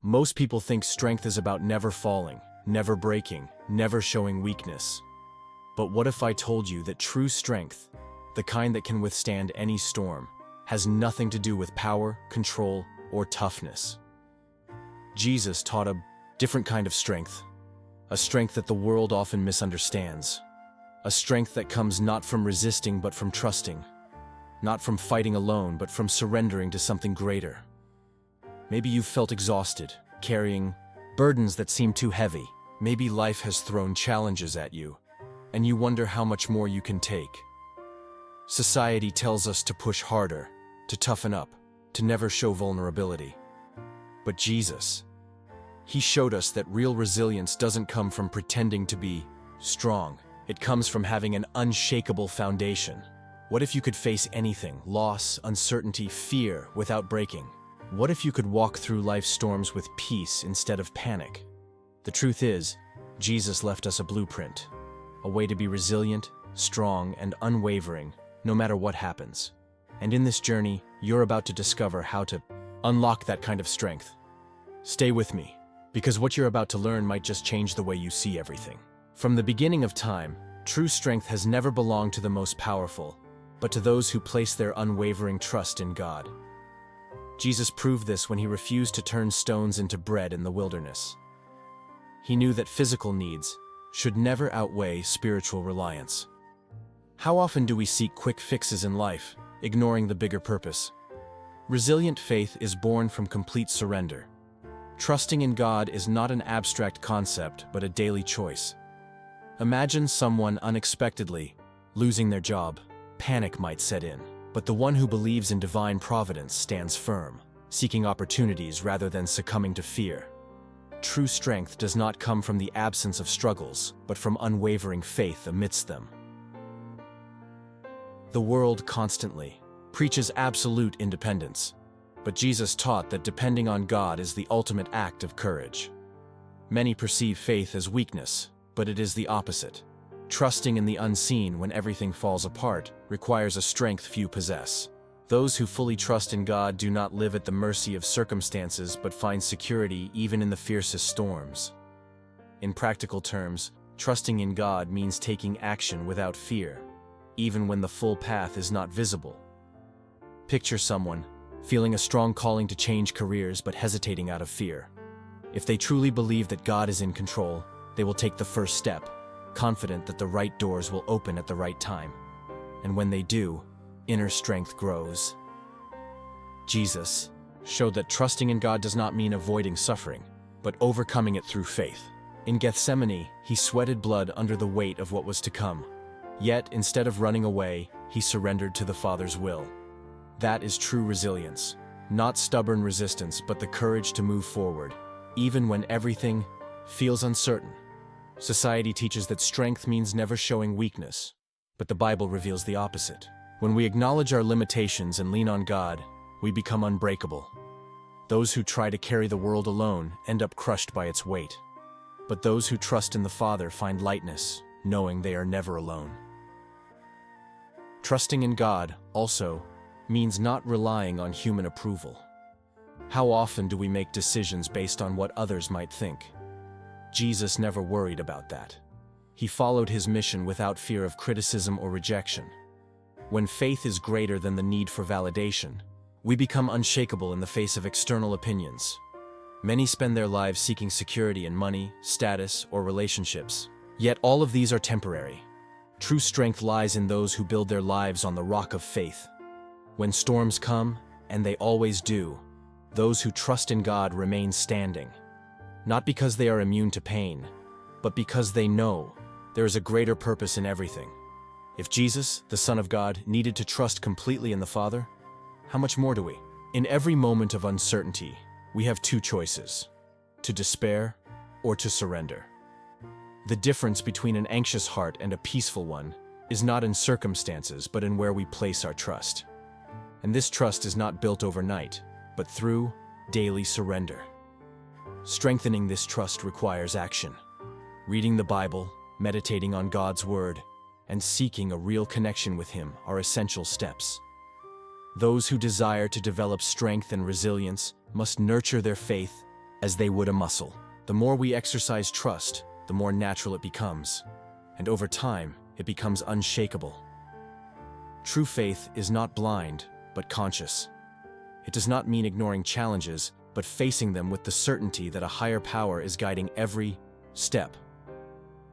Most people think strength is about never falling, never breaking, never showing weakness. But what if I told you that true strength, the kind that can withstand any storm, has nothing to do with power, control, or toughness? Jesus taught a different kind of strength, a strength that the world often misunderstands, a strength that comes not from resisting but from trusting, not from fighting alone but from surrendering to something greater. Maybe you've felt exhausted, carrying burdens that seem too heavy. Maybe life has thrown challenges at you, and you wonder how much more you can take. Society tells us to push harder, to toughen up, to never show vulnerability. But Jesus, he showed us that real resilience doesn't come from pretending to be strong. It comes from having an unshakable foundation. What if you could face anything, loss, uncertainty, fear, without breaking? What if you could walk through life's storms with peace instead of panic? The truth is, Jesus left us a blueprint, a way to be resilient, strong, and unwavering, no matter what happens. And in this journey, you're about to discover how to unlock that kind of strength. Stay with me, because what you're about to learn might just change the way you see everything. From the beginning of time, true strength has never belonged to the most powerful, but to those who place their unwavering trust in God. Jesus proved this when he refused to turn stones into bread in the wilderness. He knew that physical needs should never outweigh spiritual reliance. How often do we seek quick fixes in life, ignoring the bigger purpose? Resilient faith is born from complete surrender. Trusting in God is not an abstract concept, but a daily choice. Imagine someone unexpectedly losing their job. Panic might set in. But the one who believes in divine providence stands firm, seeking opportunities rather than succumbing to fear. True strength does not come from the absence of struggles, but from unwavering faith amidst them. The world constantly preaches absolute independence, but Jesus taught that depending on God is the ultimate act of courage. Many perceive faith as weakness, but it is the opposite. Trusting in the unseen when everything falls apart requires a strength few possess. Those who fully trust in God do not live at the mercy of circumstances but find security even in the fiercest storms. In practical terms, trusting in God means taking action without fear, even when the full path is not visible. Picture someone feeling a strong calling to change careers but hesitating out of fear. If they truly believe that God is in control, they will take the first step, confident that the right doors will open at the right time. And when they do, inner strength grows. Jesus showed that trusting in God does not mean avoiding suffering, but overcoming it through faith. In Gethsemane, he sweated blood under the weight of what was to come. Yet, instead of running away, he surrendered to the Father's will. That is true resilience, not stubborn resistance, but the courage to move forward, even when everything feels uncertain. Society teaches that strength means never showing weakness, but the Bible reveals the opposite. When we acknowledge our limitations and lean on God, we become unbreakable. Those who try to carry the world alone end up crushed by its weight. But those who trust in the Father find lightness, knowing they are never alone. Trusting in God, also, means not relying on human approval. How often do we make decisions based on what others might think? Jesus never worried about that. He followed his mission without fear of criticism or rejection. When faith is greater than the need for validation, we become unshakable in the face of external opinions. Many spend their lives seeking security in money, status, or relationships. Yet all of these are temporary. True strength lies in those who build their lives on the rock of faith. When storms come, and they always do, those who trust in God remain standing. Not because they are immune to pain, but because they know there is a greater purpose in everything. If Jesus, the Son of God, needed to trust completely in the Father, how much more do we? In every moment of uncertainty, we have two choices: to despair or to surrender. The difference between an anxious heart and a peaceful one is not in circumstances, but in where we place our trust. And this trust is not built overnight, but through daily surrender. Strengthening this trust requires action. Reading the Bible, meditating on God's Word, and seeking a real connection with Him are essential steps. Those who desire to develop strength and resilience must nurture their faith, as they would a muscle. The more we exercise trust, the more natural it becomes, and over time, it becomes unshakable. True faith is not blind, but conscious. It does not mean ignoring challenges, but facing them with the certainty that a higher power is guiding every step.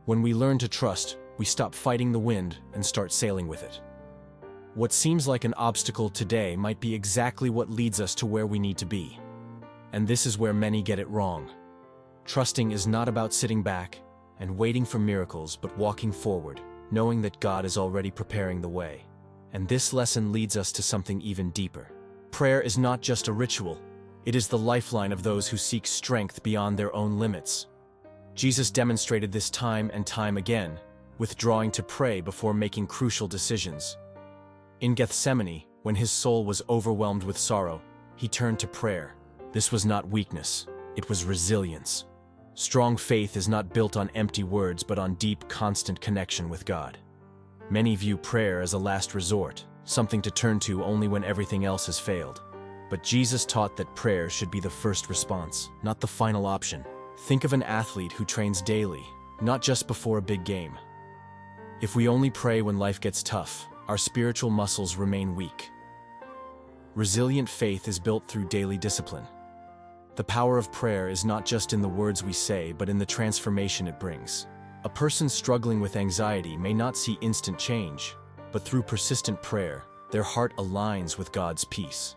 When we learn to trust, we stop fighting the wind and start sailing with it. What seems like an obstacle today might be exactly what leads us to where we need to be. And this is where many get it wrong. Trusting is not about sitting back and waiting for miracles, but walking forward, knowing that God is already preparing the way. And this lesson leads us to something even deeper. Prayer is not just a ritual. It is the lifeline of those who seek strength beyond their own limits. Jesus demonstrated this time and time again, withdrawing to pray before making crucial decisions. In Gethsemane, when his soul was overwhelmed with sorrow, he turned to prayer. This was not weakness, it was resilience. Strong faith is not built on empty words, but on deep, constant connection with God. Many view prayer as a last resort, something to turn to only when everything else has failed. But Jesus taught that prayer should be the first response, not the final option. Think of an athlete who trains daily, not just before a big game. If we only pray when life gets tough, our spiritual muscles remain weak. Resilient faith is built through daily discipline. The power of prayer is not just in the words we say, but in the transformation it brings. A person struggling with anxiety may not see instant change, but through persistent prayer, their heart aligns with God's peace.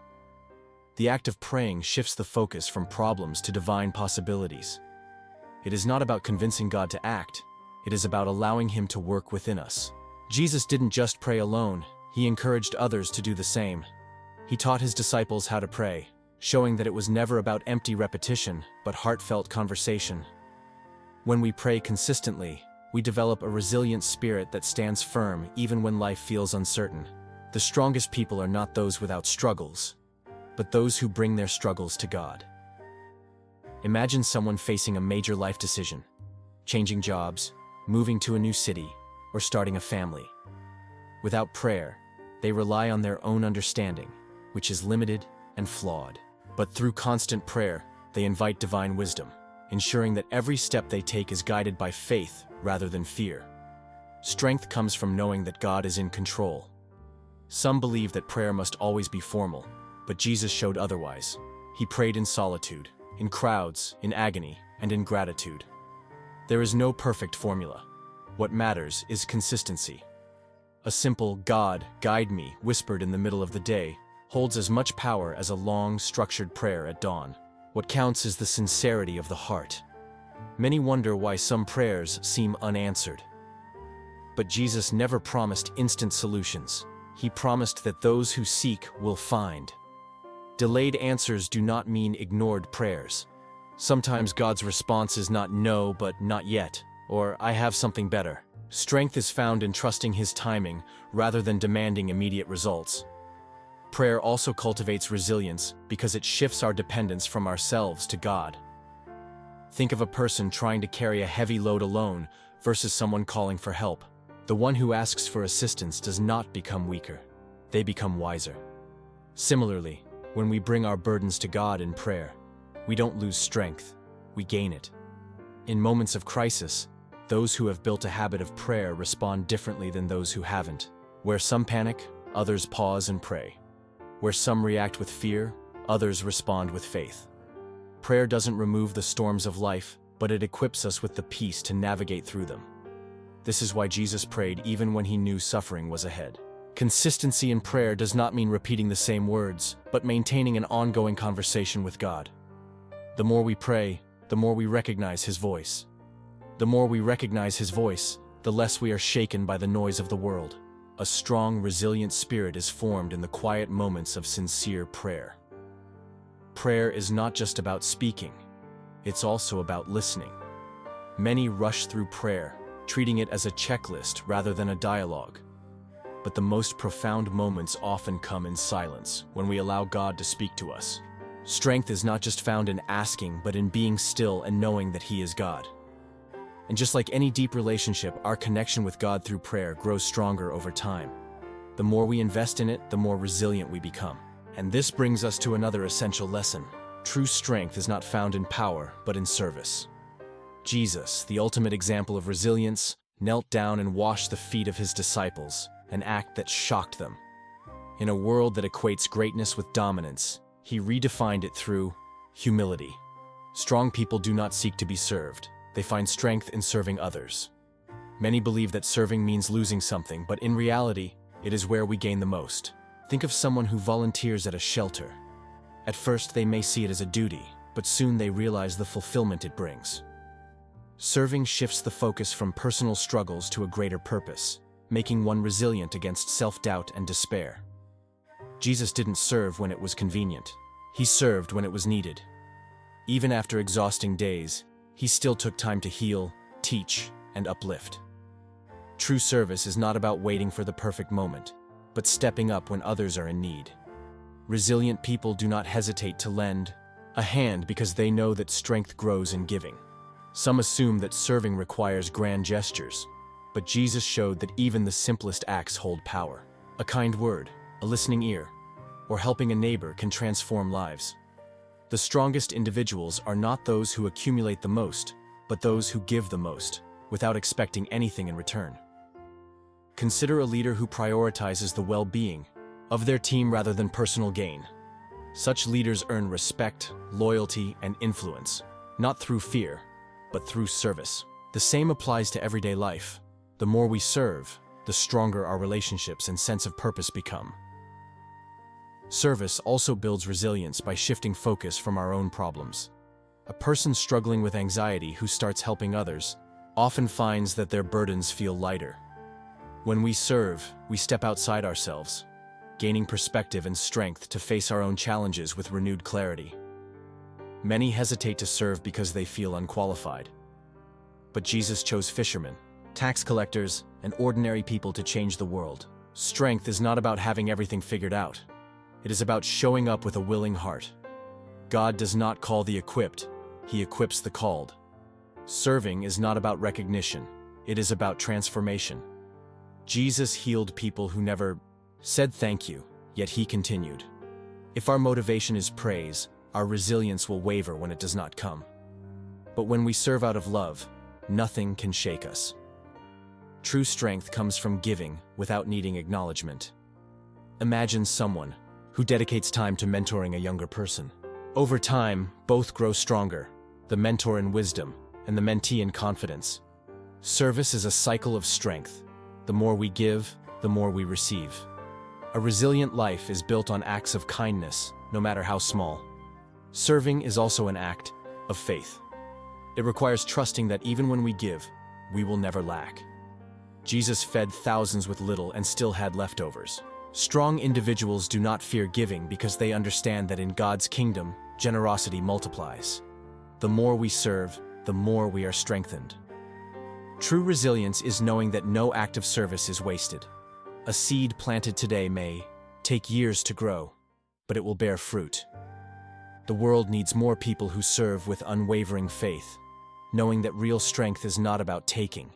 The act of praying shifts the focus from problems to divine possibilities. It is not about convincing God to act, it is about allowing Him to work within us. Jesus didn't just pray alone, He encouraged others to do the same. He taught His disciples how to pray, showing that it was never about empty repetition, but heartfelt conversation. When we pray consistently, we develop a resilient spirit that stands firm even when life feels uncertain. The strongest people are not those without struggles, but those who bring their struggles to God. Imagine someone facing a major life decision, changing jobs, moving to a new city, or starting a family. Without prayer, they rely on their own understanding, which is limited and flawed. But through constant prayer, they invite divine wisdom, ensuring that every step they take is guided by faith rather than fear. Strength comes from knowing that God is in control. Some believe that prayer must always be formal, but Jesus showed otherwise. He prayed in solitude, in crowds, in agony, and in gratitude. There is no perfect formula. What matters is consistency. A simple "God, guide me" whispered in the middle of the day holds as much power as a long, structured prayer at dawn. What counts is the sincerity of the heart. Many wonder why some prayers seem unanswered. But Jesus never promised instant solutions. He promised that those who seek will find. Delayed answers do not mean ignored prayers. Sometimes God's response is not no, but not yet, or I have something better. Strength is found in trusting His timing rather than demanding immediate results. Prayer also cultivates resilience because it shifts our dependence from ourselves to God. Think of a person trying to carry a heavy load alone versus someone calling for help. The one who asks for assistance does not become weaker. They become wiser. Similarly, when we bring our burdens to God in prayer, we don't lose strength, we gain it. In moments of crisis, those who have built a habit of prayer respond differently than those who haven't. Where some panic, others pause and pray. Where some react with fear, others respond with faith. Prayer doesn't remove the storms of life, but it equips us with the peace to navigate through them. This is why Jesus prayed even when He knew suffering was ahead. Consistency in prayer does not mean repeating the same words, but maintaining an ongoing conversation with God. The more we pray, the more we recognize His voice. The more we recognize His voice, the less we are shaken by the noise of the world. A strong, resilient spirit is formed in the quiet moments of sincere prayer. Prayer is not just about speaking, it's also about listening. Many rush through prayer, treating it as a checklist rather than a dialogue. But the most profound moments often come in silence, when we allow God to speak to us. Strength is not just found in asking, but in being still and knowing that He is God. And just like any deep relationship, our connection with God through prayer grows stronger over time. The more we invest in it, the more resilient we become. And this brings us to another essential lesson. True strength is not found in power, but in service. Jesus, the ultimate example of resilience, knelt down and washed the feet of his disciples, an act that shocked them. In a world that equates greatness with dominance, he redefined it through humility. Strong people do not seek to be served. They find strength in serving others. Many believe that serving means losing something, but in reality, it is where we gain the most. Think of someone who volunteers at a shelter. At first, they may see it as a duty, but soon they realize the fulfillment it brings. Serving shifts the focus from personal struggles to a greater purpose, making one resilient against self-doubt and despair. Jesus didn't serve when it was convenient. He served when it was needed. Even after exhausting days, he still took time to heal, teach, and uplift. True service is not about waiting for the perfect moment, but stepping up when others are in need. Resilient people do not hesitate to lend a hand because they know that strength grows in giving. Some assume that serving requires grand gestures, but Jesus showed that even the simplest acts hold power. A kind word, a listening ear, or helping a neighbor can transform lives. The strongest individuals are not those who accumulate the most, but those who give the most, without expecting anything in return. Consider a leader who prioritizes the well-being of their team rather than personal gain. Such leaders earn respect, loyalty, and influence, not through fear, but through service. The same applies to everyday life. The more we serve, the stronger our relationships and sense of purpose become. Service also builds resilience by shifting focus from our own problems. A person struggling with anxiety who starts helping others often finds that their burdens feel lighter. When we serve, we step outside ourselves, gaining perspective and strength to face our own challenges with renewed clarity. Many hesitate to serve because they feel unqualified. But Jesus chose fishermen, tax collectors, and ordinary people to change the world. Strength is not about having everything figured out. It is about showing up with a willing heart. God does not call the equipped, He equips the called. Serving is not about recognition, it is about transformation. Jesus healed people who never said thank you, yet He continued. If our motivation is praise, our resilience will waver when it does not come. But when we serve out of love, nothing can shake us. True strength comes from giving without needing acknowledgement. Imagine someone who dedicates time to mentoring a younger person. Over time, both grow stronger, the mentor in wisdom and the mentee in confidence. Service is a cycle of strength. The more we give, the more we receive. A resilient life is built on acts of kindness, no matter how small. Serving is also an act of faith. It requires trusting that even when we give, we will never lack. Jesus fed thousands with little and still had leftovers. Strong individuals do not fear giving because they understand that in God's kingdom, generosity multiplies. The more we serve, the more we are strengthened. True resilience is knowing that no act of service is wasted. A seed planted today may take years to grow, but it will bear fruit. The world needs more people who serve with unwavering faith, knowing that real strength is not about taking,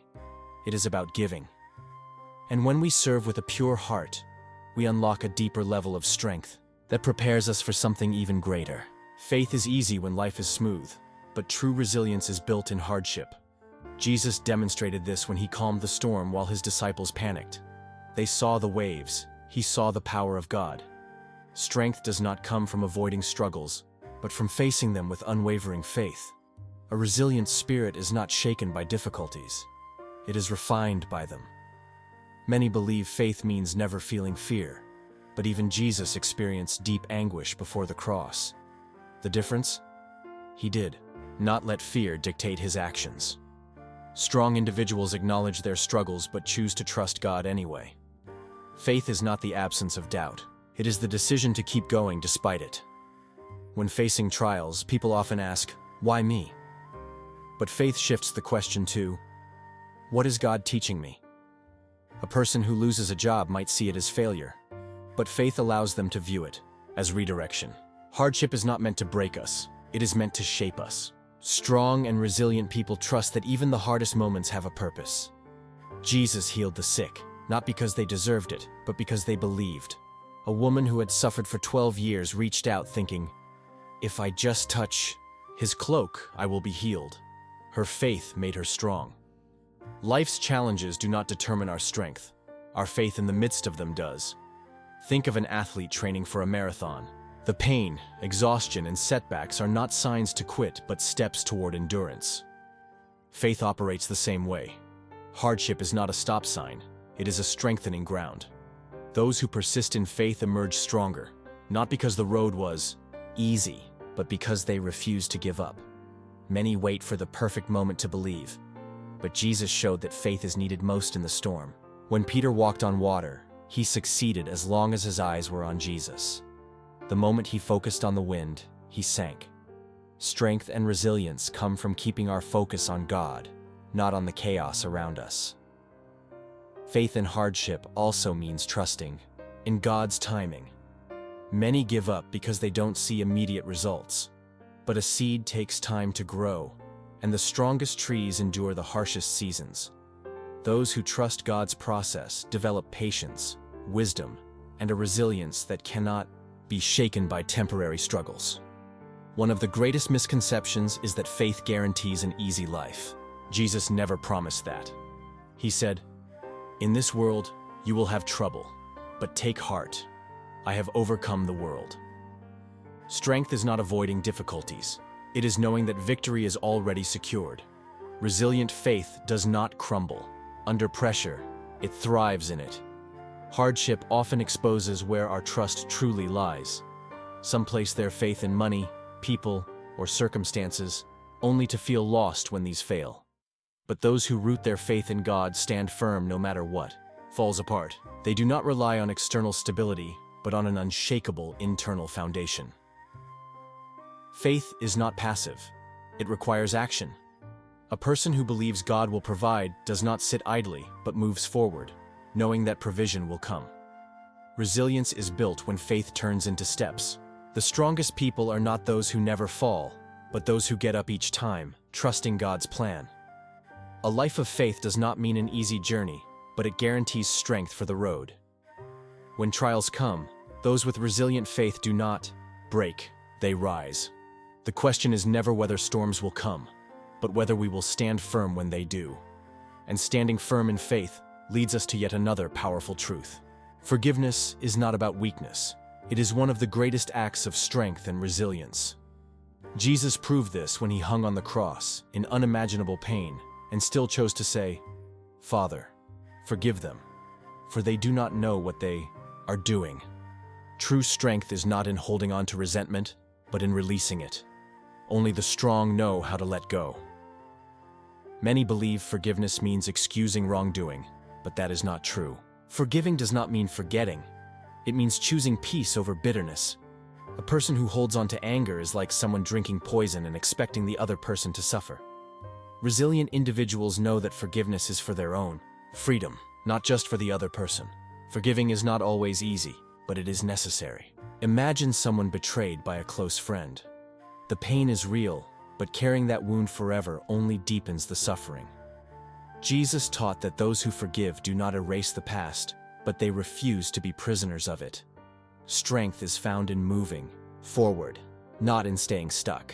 it is about giving. And when we serve with a pure heart, we unlock a deeper level of strength that prepares us for something even greater. Faith is easy when life is smooth, but true resilience is built in hardship. Jesus demonstrated this when He calmed the storm while His disciples panicked. They saw the waves, He saw the power of God. Strength does not come from avoiding struggles, but from facing them with unwavering faith. A resilient spirit is not shaken by difficulties. It is refined by them. Many believe faith means never feeling fear, but even Jesus experienced deep anguish before the cross. The difference? He did not let fear dictate His actions. Strong individuals acknowledge their struggles but choose to trust God anyway. Faith is not the absence of doubt. It is the decision to keep going despite it. When facing trials, people often ask, "Why me?" But faith shifts the question to, "What is God teaching me?" A person who loses a job might see it as failure, but faith allows them to view it as redirection. Hardship is not meant to break us, it is meant to shape us. Strong and resilient people trust that even the hardest moments have a purpose. Jesus healed the sick, not because they deserved it, but because they believed. A woman who had suffered for 12 years reached out thinking, If I just touch his cloak, I will be healed. Her faith made her strong. Life's challenges do not determine our strength. Our faith in the midst of them does. Think of an athlete training for a marathon. The pain, exhaustion, and setbacks are not signs to quit, but steps toward endurance. Faith operates the same way. Hardship is not a stop sign, it is a strengthening ground. Those who persist in faith emerge stronger, not because the road was easy, but because they refused to give up. Many wait for the perfect moment to believe, but Jesus showed that faith is needed most in the storm. When Peter walked on water, he succeeded as long as his eyes were on Jesus. The moment he focused on the wind, he sank. Strength and resilience come from keeping our focus on God, not on the chaos around us. Faith in hardship also means trusting in God's timing. Many give up because they don't see immediate results. But a seed takes time to grow, and the strongest trees endure the harshest seasons. Those who trust God's process develop patience, wisdom, and a resilience that cannot be shaken by temporary struggles. One of the greatest misconceptions is that faith guarantees an easy life. Jesus never promised that. He said, "In this world, you will have trouble, but take heart. I have overcome the world." Strength is not avoiding difficulties. It is knowing that victory is already secured. Resilient faith does not crumble. Under pressure, it thrives in it. Hardship often exposes where our trust truly lies. Some place their faith in money, people, or circumstances, only to feel lost when these fail. But those who root their faith in God stand firm no matter what falls apart. They do not rely on external stability, but on an unshakable internal foundation. Faith is not passive. It requires action. A person who believes God will provide does not sit idly, but moves forward, knowing that provision will come. Resilience is built when faith turns into steps. The strongest people are not those who never fall, but those who get up each time, trusting God's plan. A life of faith does not mean an easy journey, but it guarantees strength for the road. When trials come, those with resilient faith do not break, they rise. The question is never whether storms will come, but whether we will stand firm when they do. And standing firm in faith leads us to yet another powerful truth. Forgiveness is not about weakness. It is one of the greatest acts of strength and resilience. Jesus proved this when he hung on the cross in unimaginable pain and still chose to say, "Father, forgive them, for they do not know what they are doing." True strength is not in holding on to resentment, but in releasing it. Only the strong know how to let go. Many believe forgiveness means excusing wrongdoing, but that is not true. Forgiving does not mean forgetting. It means choosing peace over bitterness. A person who holds on to anger is like someone drinking poison and expecting the other person to suffer. Resilient individuals know that forgiveness is for their own freedom, not just for the other person. Forgiving is not always easy, but it is necessary. Imagine someone betrayed by a close friend. The pain is real, but carrying that wound forever only deepens the suffering. Jesus taught that those who forgive do not erase the past, but they refuse to be prisoners of it. Strength is found in moving forward, not in staying stuck.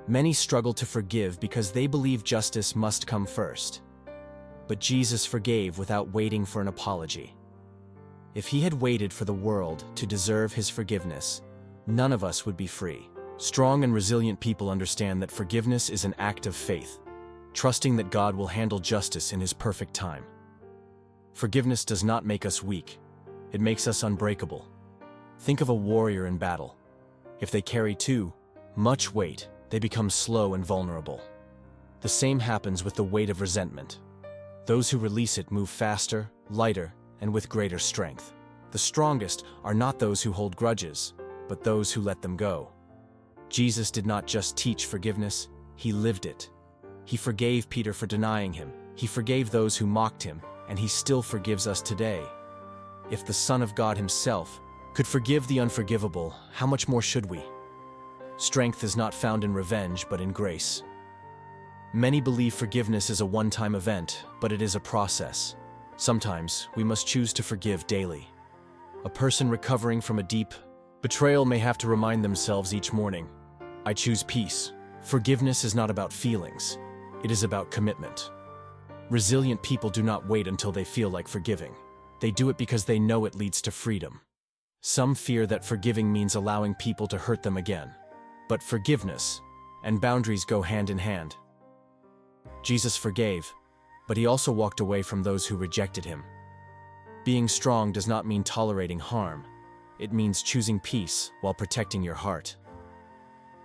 Many struggle to forgive because they believe justice must come first. But Jesus forgave without waiting for an apology. If he had waited for the world to deserve his forgiveness, none of us would be free. Strong and resilient people understand that forgiveness is an act of faith, trusting that God will handle justice in his perfect time. Forgiveness does not make us weak. It makes us unbreakable. Think of a warrior in battle. If they carry too much weight, they become slow and vulnerable. The same happens with the weight of resentment. Those who release it move faster, lighter, and with greater strength. The strongest are not those who hold grudges, but those who let them go. Jesus did not just teach forgiveness, he lived it. He forgave Peter for denying him. He forgave those who mocked him, and he still forgives us today. If the Son of God himself could forgive the unforgivable, how much more should we? Strength is not found in revenge, but in grace. Many believe forgiveness is a one-time event, but it is a process. Sometimes we must choose to forgive daily. A person recovering from a deep betrayal may have to remind themselves each morning, I choose peace. Forgiveness is not about feelings. It is about commitment. Resilient people do not wait until they feel like forgiving. They do it because they know it leads to freedom. Some fear that forgiving means allowing people to hurt them again. But forgiveness and boundaries go hand in hand. Jesus forgave, but he also walked away from those who rejected him. Being strong does not mean tolerating harm. It means choosing peace while protecting your heart.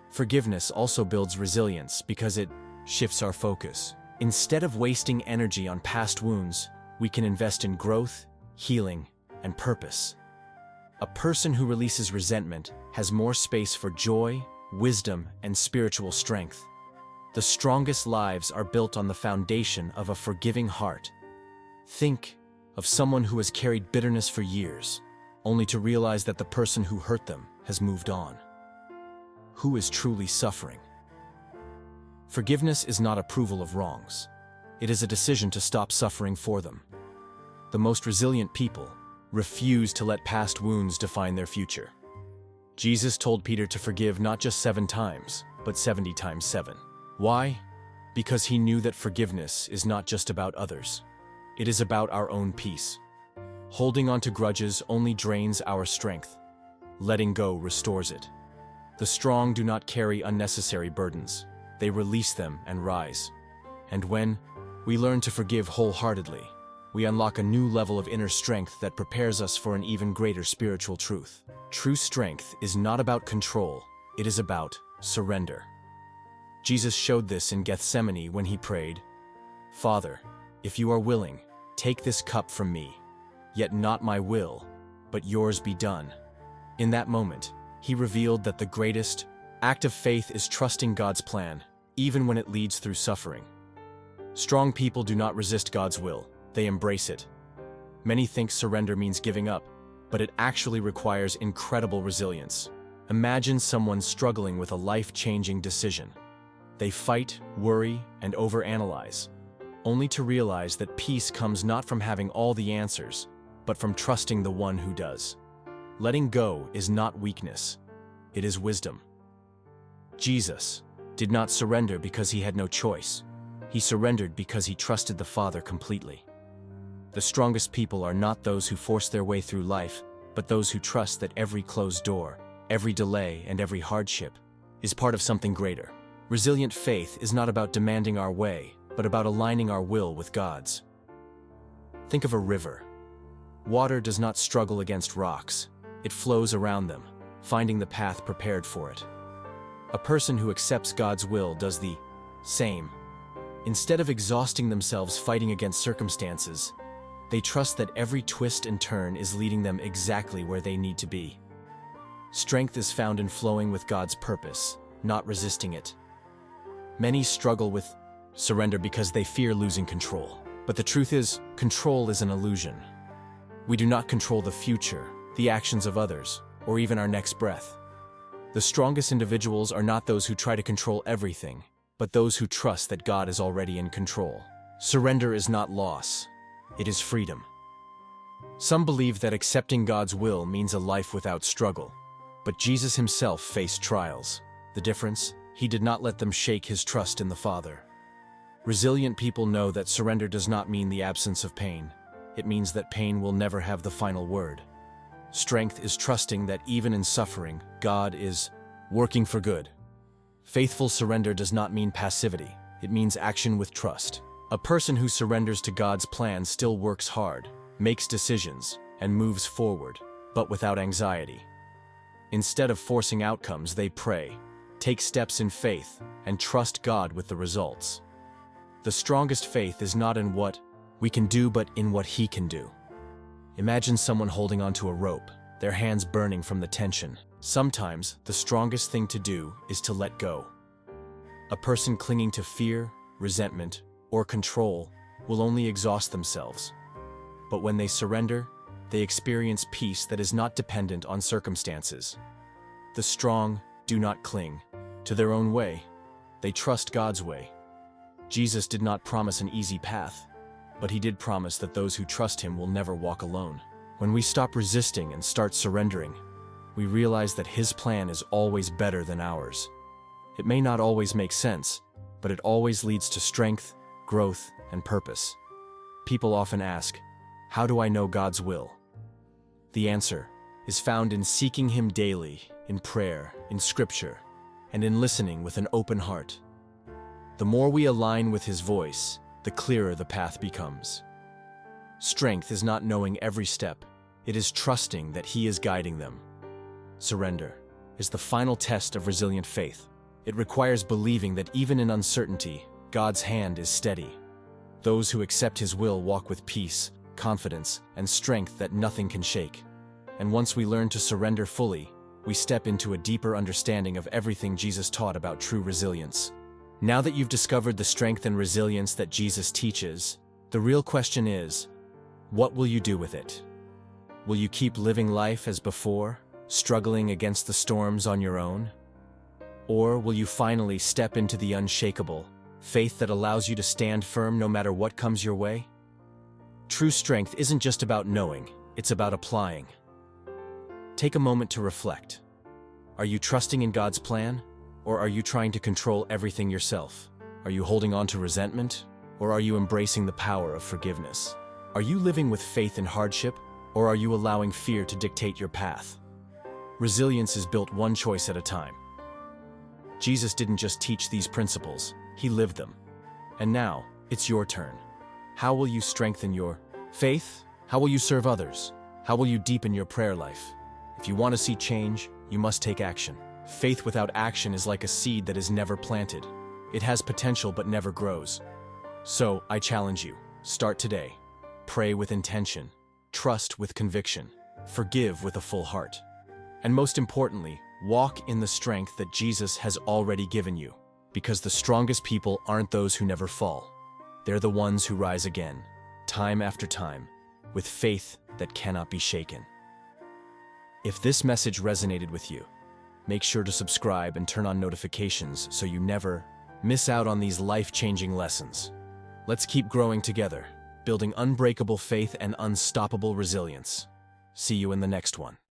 Forgiveness also builds resilience because it shifts our focus. Instead of wasting energy on past wounds, we can invest in growth, healing, and purpose. A person who releases resentment has more space for joy, wisdom, and spiritual strength. The strongest lives are built on the foundation of a forgiving heart. Think of someone who has carried bitterness for years, only to realize that the person who hurt them has moved on. Who is truly suffering? Forgiveness is not approval of wrongs. It is a decision to stop suffering for them. The most resilient people refuse to let past wounds define their future. Jesus told Peter to forgive not just 7 times, but 70 times 7. Why? Because he knew that forgiveness is not just about others. It is about our own peace. Holding on to grudges only drains our strength. Letting go restores it. The strong do not carry unnecessary burdens. They release them and rise. And when we learn to forgive wholeheartedly, we unlock a new level of inner strength that prepares us for an even greater spiritual truth. True strength is not about control, it is about surrender. Jesus showed this in Gethsemane when he prayed, "Father, if you are willing, take this cup from me, yet not my will, but yours be done." In that moment, he revealed that the greatest act of faith is trusting God's plan, even when it leads through suffering. Strong people do not resist God's will, they embrace it. Many think surrender means giving up, but it actually requires incredible resilience. Imagine someone struggling with a life-changing decision. They fight, worry, and overanalyze, only to realize that peace comes not from having all the answers, but from trusting the one who does. Letting go is not weakness, it is wisdom. Jesus did not surrender because he had no choice. He surrendered because he trusted the Father completely. The strongest people are not those who force their way through life, but those who trust that every closed door, every delay, and every hardship is part of something greater. Resilient faith is not about demanding our way, but about aligning our will with God's. Think of a river. Water does not struggle against rocks. It flows around them, finding the path prepared for it. A person who accepts God's will does the same. Instead of exhausting themselves fighting against circumstances, they trust that every twist and turn is leading them exactly where they need to be. Strength is found in flowing with God's purpose, not resisting it. Many struggle with surrender because they fear losing control. But the truth is, control is an illusion. We do not control the future, the actions of others, or even our next breath. The strongest individuals are not those who try to control everything, but those who trust that God is already in control. Surrender is not loss, it is freedom. Some believe that accepting God's will means a life without struggle, but Jesus himself faced trials. The difference? He did not let them shake his trust in the Father. Resilient people know that surrender does not mean the absence of pain. It means that pain will never have the final word. Strength is trusting that even in suffering, God is working for good. Faithful surrender does not mean passivity. It means action with trust. A person who surrenders to God's plan still works hard, makes decisions, and moves forward, but without anxiety. Instead of forcing outcomes, they pray, take steps in faith, and trust God with the results. The strongest faith is not in what we can do, but in what He can do. Imagine someone holding onto a rope, their hands burning from the tension. Sometimes, the strongest thing to do is to let go. A person clinging to fear, resentment, or control will only exhaust themselves. But when they surrender, they experience peace that is not dependent on circumstances. The strong do not cling to their own way. They trust God's way. Jesus did not promise an easy path, but He did promise that those who trust Him will never walk alone. When we stop resisting and start surrendering, we realize that His plan is always better than ours. It may not always make sense, but it always leads to strength, growth, and purpose. People often ask, how do I know God's will? The answer is found in seeking Him daily, in prayer, in Scripture, and in listening with an open heart. The more we align with His voice, the clearer the path becomes. Strength is not knowing every step, it is trusting that He is guiding them. Surrender is the final test of resilient faith. It requires believing that even in uncertainty, God's hand is steady. Those who accept His will walk with peace, confidence, and strength that nothing can shake. And once we learn to surrender fully, we step into a deeper understanding of everything Jesus taught about true resilience. Now that you've discovered the strength and resilience that Jesus teaches, the real question is, what will you do with it? Will you keep living life as before, struggling against the storms on your own? Or will you finally step into the unshakable, faith that allows you to stand firm no matter what comes your way? True strength isn't just about knowing, it's about applying. Take a moment to reflect. Are you trusting in God's plan? Or are you trying to control everything yourself? Are you holding on to resentment? Or are you embracing the power of forgiveness? Are you living with faith in hardship? Or are you allowing fear to dictate your path? Resilience is built one choice at a time. Jesus didn't just teach these principles, He lived them. And now, it's your turn. How will you strengthen your faith? How will you serve others? How will you deepen your prayer life? If you want to see change, you must take action. Faith without action is like a seed that is never planted. It has potential but never grows. So, I challenge you, start today. Pray with intention, trust with conviction, forgive with a full heart. And most importantly, walk in the strength that Jesus has already given you. Because the strongest people aren't those who never fall. They're the ones who rise again, time after time, with faith that cannot be shaken. If this message resonated with you, make sure to subscribe and turn on notifications so you never miss out on these life-changing lessons. Let's keep growing together, building unbreakable faith and unstoppable resilience. See you in the next one.